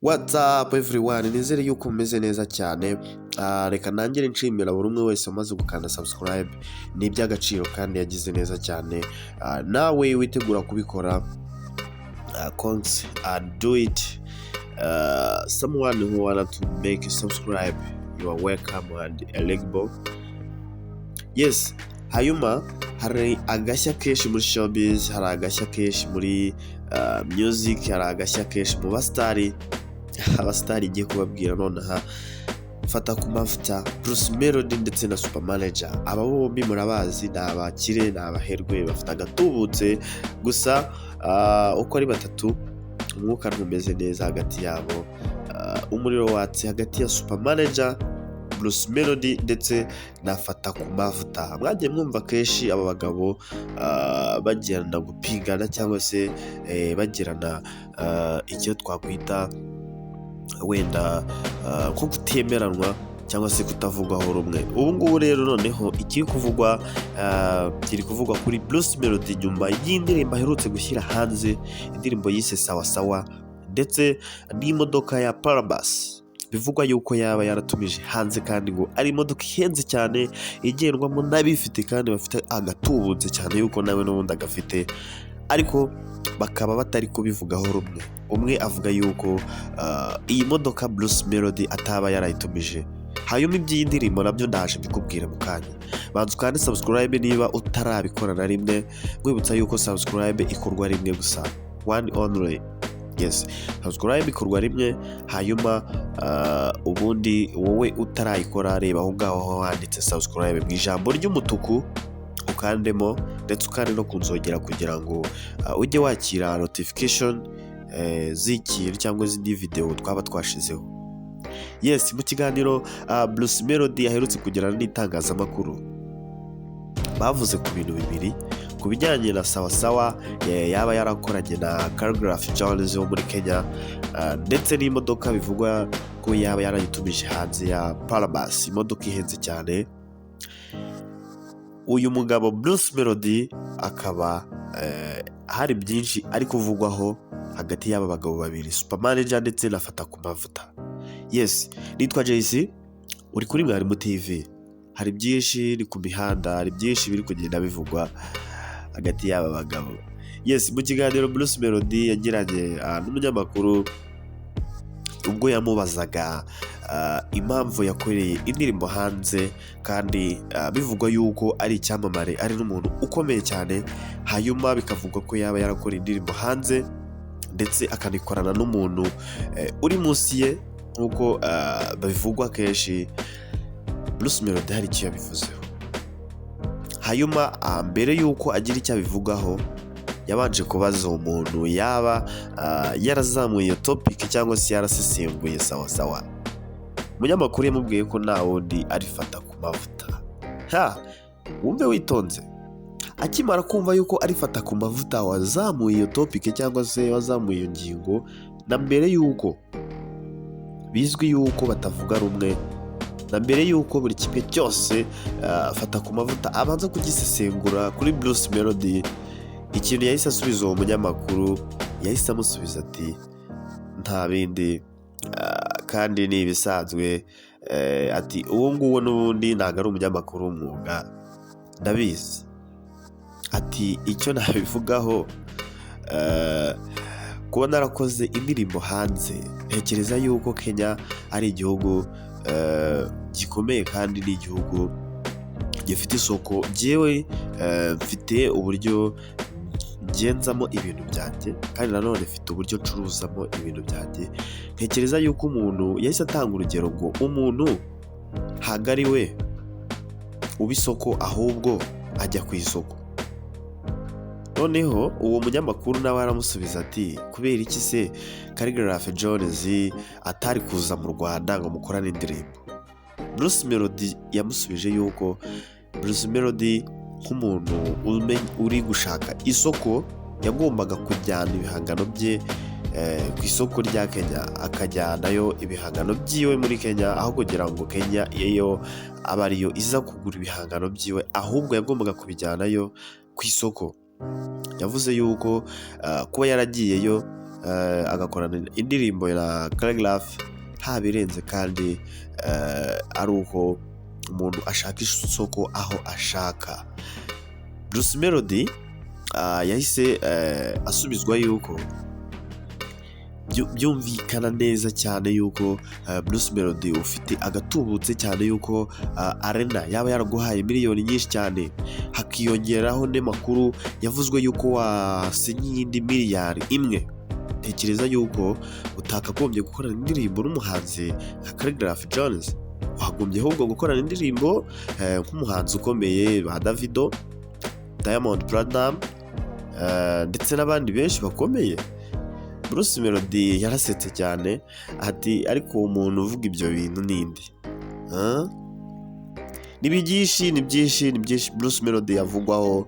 What's up everyone, nizere yuko mumeze neza cyane. Reka nangire nshimira buri umwe wese umaze gukanda subscribe, ni iby'agaciro kandi yagize neza cyane. Nawe witegura kubikora, conks do it. Someone who wanted to make a subscribe, you are welcome and eligible. Yes, hayuma hari agashya keshi muri showbiz, hari agashya keshi muri music, hari agashya keshi mu bastari. Abastari igiye kubabwira nonaha fata kumavuta, Bluce Melody ndetse na Supermanager. Aba bombi murabazi, ni abakire, ni abaherwe, bafite agatubutse gusa uko ari batatu umwuka rumeze neza hagati yabo. Umuriro watse hagati ya Supermanager, Bluce Melody ndetse na fata kumavuta. Mwagiye mwumva kenshi aba bagabo bagirana gupingana cyangwa se bagirana icyo twakwita wenda ko kutemeranwa cyangwa se kutavugwaho rumwe. Ubu ngubu rero noneho kiri kuvugwa kuri Bluce Melody nyuma y'indirimbo aherutse gushyira hanze, indirimbo yise sawa sawa ndetse n'imodoka ya Parabas. Bivugwa yuko yaba yaratumije hanze kandi ngo ari imodoka ihenze cyane igendwamo n'abifite kandi bafite agatubutse cyane yuko nawe n'ubundi agafite, ariko bakaba batari kubivugaho rumwe. Umwe avuga yuko iyi modoka Bluce Melody ataba yarayitumije. Hayuma iby'iyi ndirimbo nabyo ndaje mbikubwira mu kanya. Banza ukande subscribe niba utarabikora na rimwe, mwibutsa yuko subscribe ikorwa rimwe gusa, one only. Yes, subscribe ikorwa rimwe, hayuma ubundi wowe utarayikora reba aho ngaho handitse subscribe mu ijambo ry'umutuku ukandemo, ndetse ukande no kunzogera kugira ngo ujye wakira notification z'ikintu cyangwa izindi video twaba twashizeho. Yes, mu kiganiro Bluce Melody aherutse kugirana n'itangazamakuru bavuze ku bintu bibiri, ku bijyanye na sawa sawa yaba yarakoranye na Calligraph Jones wo muri Kenya, ndetse n'imodoka bivugwa ko yaba yarayitumije hanze ya Parabas, imodoka ihenze cyane. Uyu mugabo Bluce Melody akaba hari byinshi ari kuvugwaho hagati y'aba bagabo babiri, Supermanager ndetse na fata kumavuta. Yes, nitwa JC, uri kuri IHENZE. Hari byinshi ni ku mihanda, hari byinshi biri kugenda bivugwa hagati y'aba bagabo. Yes, mu kiganiro Bluce Melody yagiranye n'umunyamakuru ubwo yamubazaga impamvu yakoreye indirimbo hanze kandi bivugwa yuko ari icyamamare, ari n'umuntu ukomeye cyane, hayuma bikavugwa ko yaba yarakoreye indirimbo hanze ndetse akanikorana n'umuntu uri munsi ye nk'uko bivugwa kenshi. Bluce Melody hari icyo yabivuzeho. Hayuma mbere yuko agira icyo abivugaho yabanje kubaza umuntu yaba yarazamuye iyo topic cyangwa se yarasesenguye sawa sawa. Umunyamakuru yamubwiye ko nta wundi ari fata kumavuta. Wumve witonze, akimara kumva yuko ari fata kumavuta wazamuye iyo topic cyangwa se wazamuye iyo ngingo, na mbere yuko bizwi yuko batavuga rumwe, na mbere yuko buri kimwe cyose fata kumavuta abanza kugisesengura kuri Bluce Melody, ikintu yahise asubiza uwo munyamakuru, yahise amusubiza ati nta bindi kandi ni ibisanzwe, ati uwo nguwo n'ubundi ntabwo ari umunyamakuru w'umwuga, ndabizi. Ati icyo nabivugaho, kuba narakoze indirimbo hanze, ntekereza yuko Kenya ari igihugu gikomeye kandi ni igihugu gifite isoko. Jyewe mfite uburyo ngenzamo ibintu byanjye kandi nanone mfite uburyo ncuruzamo ibintu byanjye. Ntekereza yuko umuntu yahise atanga urugero ngo umuntu ntabwo ari we uba isoko ahubwo ajya ku isoko. Noneho uwo munyamakuru nawe aramusubiza ati kubera iki se Calligraph Jones atari kuza mu Rwanda ngo mukorane indirimbo? Bluce Melody yamusubije yuko Bluce Melody nk'umuntu uri gushaka isoko yagombaga kujyana ibihangano bye ku isoko rya Kenya, akajyanayo ibihangano byiwe muri Kenya, aho kugira ngo Kenya iyo aba ariyo iza kugura ibihangano byiwe, ahubwo yagombaga kubijyanayo ku isoko. Yavuze yuko kuba yaragiyeyo agakorana indirimbo ya Calligraph nta birenze kandi ari uko umuntu ashaka isoko aho ashaka. Bluce Melody yahise asubizwa yuko byumvikana neza cyane yuko Bluce Melody ufite agatubutse cyane yuko arena yaba yaraguhaye miliyoni nyinshi cyane, hakiyongeraho n'amakuru yavuzwe yuko wasinyiye indi miliali imwe. Tekereza yuko utakagombye gukorana indirimbo n'umuhanzi nka Calligraph Jones, wagombye ahubwo gukorana indirimbo nk'umuhanzi ukomeye ba Davido, Diamond Platnumz ndetse n'abandi benshi bakomeye. Bluce Melody yarasetse cyane ati ariko umuntu uvuga ibyo bintu nindi ni byinshi Bluce Melody yavugwaho,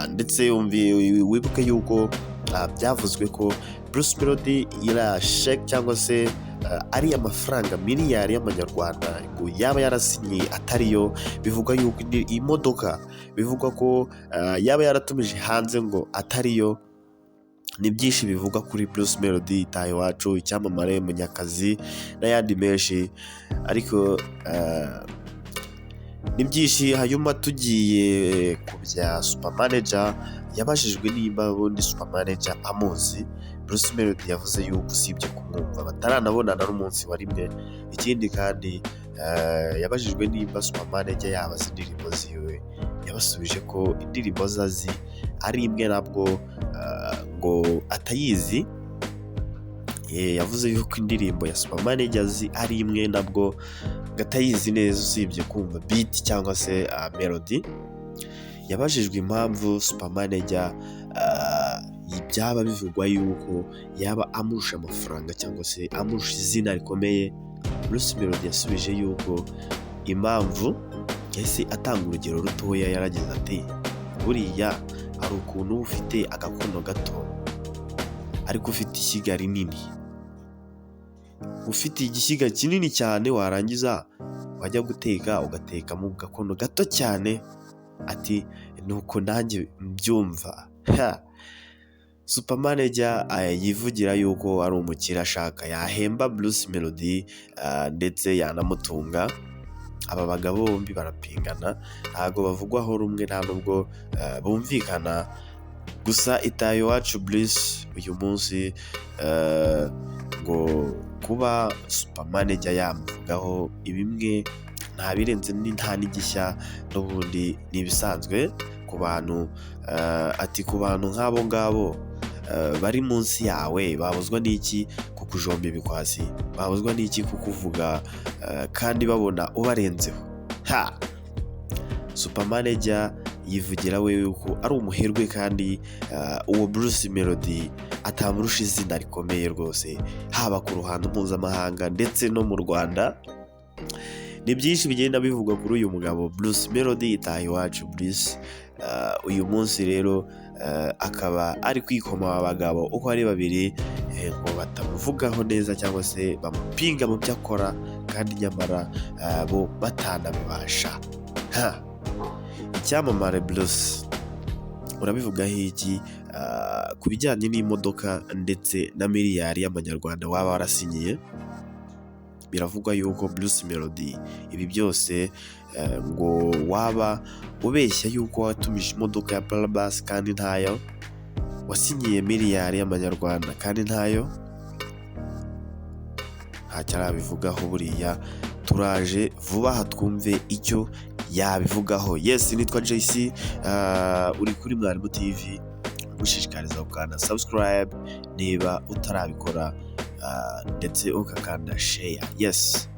ndetse wibuke yuko byavuzwe ko Bluce Melody irashek cyangwa se ari amafaranga miliyari y'amanyarwanda ngo yaba yarasinyiye atariyo. Bivuga yuko imodoka bivugwa ko yaba yaratumije hanze ngo atariyo. Ni byinshi bivuga kuri Bluce Melody itaye wacu, icyamamare, munyakazi n'ayandi menshi, ariko ni byinshi. Hanyuma tugiye ku bya Supermanager, yabajijwe niba ubundi Supermanager amuzi. Bluce Melody yavuze yuko usibye kumwumva bataranabonana n'umunsi wa rimwe. Ikindi kandi yabajijwe niba Supermanager yabaze indirimbo ziwe, yabasubije ko indirimbo zazi ari imwe nabwo ngo atayizi. Yavuze yuko indirimbo ya Supermanager azi ari imwe nabwo gatayizi neza usibye kumva beat cyangwa se melody. Yabajijwe impamvu Supermanager byaba bivugwa yuko yaba amurusha amafaranga cyangwa se amurusha izina rikomeye. Bluce Melody yasubije yuko impamvu yahise atanga urugero rutoya, yaragize ati buriya hari ukuntu ufite agakono gato ariko ufite ishyiga rinini, ufite igishyiga kinini cyane warangiza wajya guteka ugateka mu gakono gato cyane. Ati nuko nanjye mbyumva. Supermanager yivugira yuko ari umukire ashaka yahemba Bluce Melody ndetse yanamutunga. Aba bagabo bombi barapingana, ntago bavugwaho rumwe, nta nubwo bumvikana. Gusa itaye wacu Bluce uyu munsi ngo kuba Supermanager yamuvugaho ibimwe nta birenze nta n'igishya, n'ubundi nibisanzwe ku bantu. Ati ku bantu nk'abo ngabo bari munsi yawe babuzwa n'iki kukujomba ibikwasi, babuzwa n'iki kukuvuga kandi babona ubarenzeho. Supermanager yivugira we yuko ari umuherwe kandi uwo Bluce Melody atamurusha izina rikomeye rwose, haba ku ruhando mpuzamahanga ndetse no mu Rwanda. Ni byinshi bigenda bivugwa kuri uyu mugabo Bluce Melody itaye iwacu Bluce. Uyu munsi rero akaba ari kwikoma abagabo uko ari babiri ngo batamuvugaho neza cyangwa se bamupinga mu byo akora, kandi nyamara bo batanabibasha. Icyamamare Bluce urabivugaho iki ku bijyanye n'imodoka ndetse na miliyari y'amanyarwanda waba warasinyiye? Biravugwa yuko Bluce Melody ibi byose ngo waba ubeshya yuko watumije imodoka ya Parabas kandi ntayo, wasinyiye miliyari y'amanyarwanda kandi ntayo. Ntacyo arabivugaho buriya. Turaje vuba aha twumve icyo yabivugaho. Yes, nitwa JC, uri kuri Mwarimu TV. Gushishikariza ukanda subscribe niba utarabikora, ndetse ukakanda share. Yes.